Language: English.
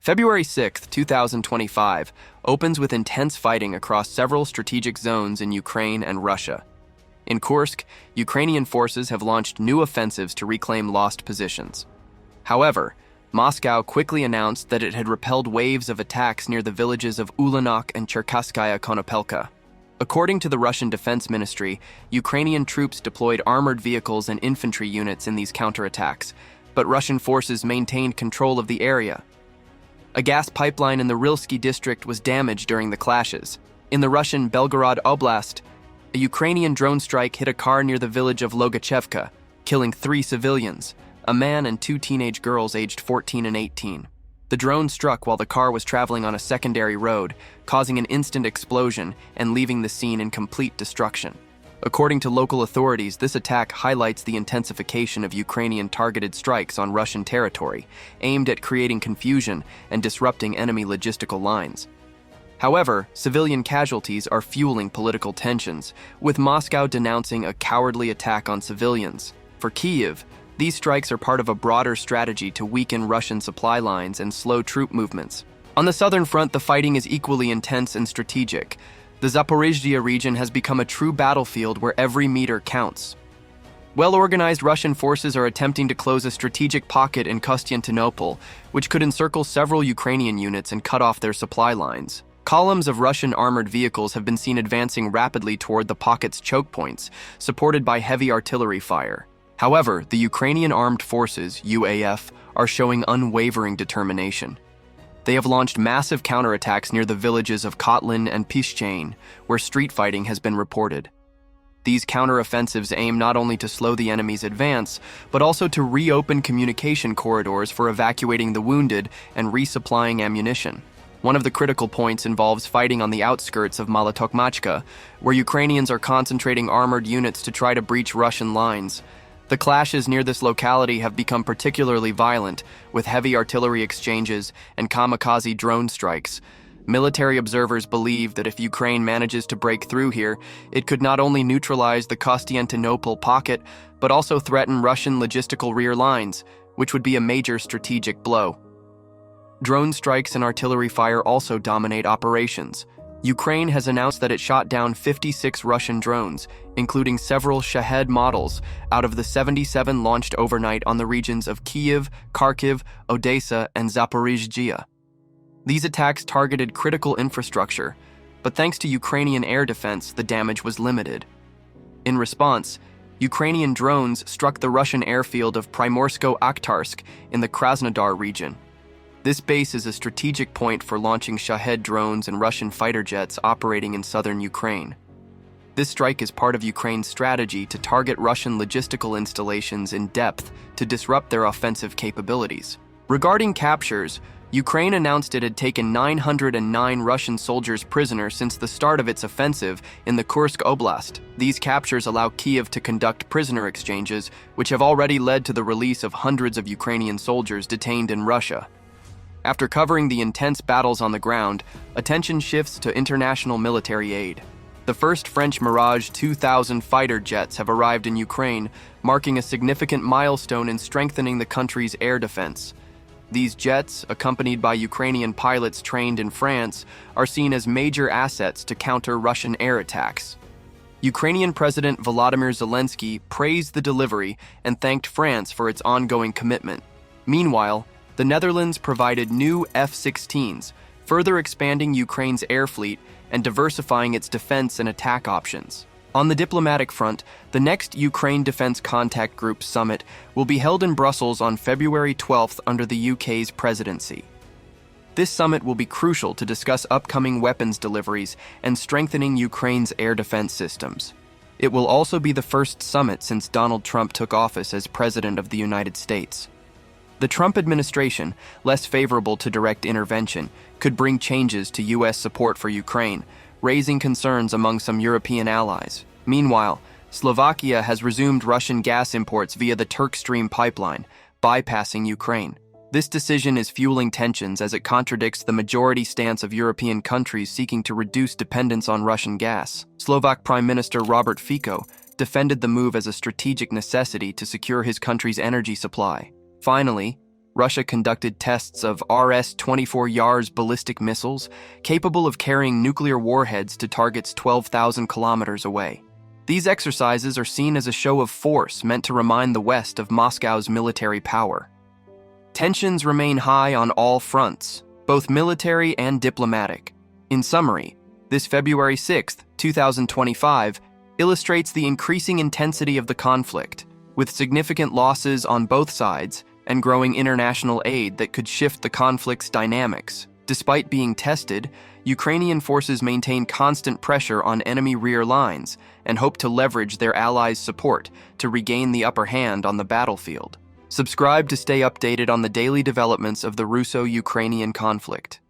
February 6, 2025, opens with intense fighting across several strategic zones in Ukraine and Russia. In Kursk, Ukrainian forces have launched new offensives to reclaim lost positions. However, Moscow quickly announced that it had repelled waves of attacks near the villages of Ulanok and Cherkasskaya Konopelka. According to the Russian Defense Ministry, Ukrainian troops deployed armored vehicles and infantry units in these counterattacks, but Russian forces maintained control of the area. A gas pipeline in the Rylsky district was damaged during the clashes. In the Russian Belgorod Oblast, a Ukrainian drone strike hit a car near the village of Logachevka, killing 3 civilians, a man and 2 teenage girls aged 14 and 18. The drone struck while the car was traveling on a secondary road, causing an instant explosion and leaving the scene in complete destruction. According to local authorities, this attack highlights the intensification of Ukrainian targeted strikes on Russian territory, aimed at creating confusion and disrupting enemy logistical lines. However, civilian casualties are fueling political tensions, with Moscow denouncing a cowardly attack on civilians. For Kyiv, these strikes are part of a broader strategy to weaken Russian supply lines and slow troop movements. On the southern front, the fighting is equally intense and strategic. The Zaporizhzhia region has become a true battlefield where every meter counts. Well-organized Russian forces are attempting to close a strategic pocket in Konstantinopol, which could encircle several Ukrainian units and cut off their supply lines. Columns of Russian armored vehicles have been seen advancing rapidly toward the pocket's choke points, supported by heavy artillery fire. However, the Ukrainian Armed Forces, UAF, are showing unwavering determination. They have launched massive counterattacks near the villages of Kotlin and Pishchain, where street fighting has been reported. These counteroffensives aim not only to slow the enemy's advance, but also to reopen communication corridors for evacuating the wounded and resupplying ammunition. One of the critical points involves fighting on the outskirts of Malotokmachka, where Ukrainians are concentrating armored units to try to breach Russian lines. The clashes near this locality have become particularly violent, with heavy artillery exchanges and kamikaze drone strikes. Military observers believe that if Ukraine manages to break through here, it could not only neutralize the Konstantinopol pocket, but also threaten Russian logistical rear lines, which would be a major strategic blow. Drone strikes and artillery fire also dominate operations. Ukraine has announced that it shot down 56 Russian drones, including several Shahed models, out of the 77 launched overnight on the regions of Kyiv, Kharkiv, Odessa, and Zaporizhzhia. These attacks targeted critical infrastructure, but thanks to Ukrainian air defense, the damage was limited. In response, Ukrainian drones struck the Russian airfield of Primorsko-Akhtarsk in the Krasnodar region. This base is a strategic point for launching Shahed drones and Russian fighter jets operating in southern Ukraine. This strike is part of Ukraine's strategy to target Russian logistical installations in depth to disrupt their offensive capabilities. Regarding captures, Ukraine announced it had taken 909 Russian soldiers prisoner since the start of its offensive in the Kursk Oblast. These captures allow Kyiv to conduct prisoner exchanges, which have already led to the release of hundreds of Ukrainian soldiers detained in Russia. After covering the intense battles on the ground, attention shifts to international military aid. The first French Mirage 2000 fighter jets have arrived in Ukraine, marking a significant milestone in strengthening the country's air defense. These jets, accompanied by Ukrainian pilots trained in France, are seen as major assets to counter Russian air attacks. Ukrainian President Volodymyr Zelensky praised the delivery and thanked France for its ongoing commitment. Meanwhile, the Netherlands provided new F-16s, further expanding Ukraine's air fleet and diversifying its defense and attack options. On the diplomatic front, the next Ukraine Defense Contact Group summit will be held in Brussels on February 12th under the UK's presidency. This summit will be crucial to discuss upcoming weapons deliveries and strengthening Ukraine's air defense systems. It will also be the first summit since Donald Trump took office as President of the United States. The Trump administration, less favorable to direct intervention, could bring changes to U.S. support for Ukraine, raising concerns among some European allies. Meanwhile, Slovakia has resumed Russian gas imports via the Turk Stream pipeline, bypassing Ukraine. This decision is fueling tensions as it contradicts the majority stance of European countries seeking to reduce dependence on Russian gas. Slovak Prime Minister Robert Fico defended the move as a strategic necessity to secure his country's energy supply. Finally, Russia conducted tests of RS-24 Yars ballistic missiles capable of carrying nuclear warheads to targets 12,000 kilometers away. These exercises are seen as a show of force meant to remind the West of Moscow's military power. Tensions remain high on all fronts, both military and diplomatic. In summary, this February 6, 2025, illustrates the increasing intensity of the conflict, with significant losses on both sides and growing international aid that could shift the conflict's dynamics. Despite being tested, Ukrainian forces maintain constant pressure on enemy rear lines and hope to leverage their allies' support to regain the upper hand on the battlefield. Subscribe to stay updated on the daily developments of the Russo-Ukrainian conflict.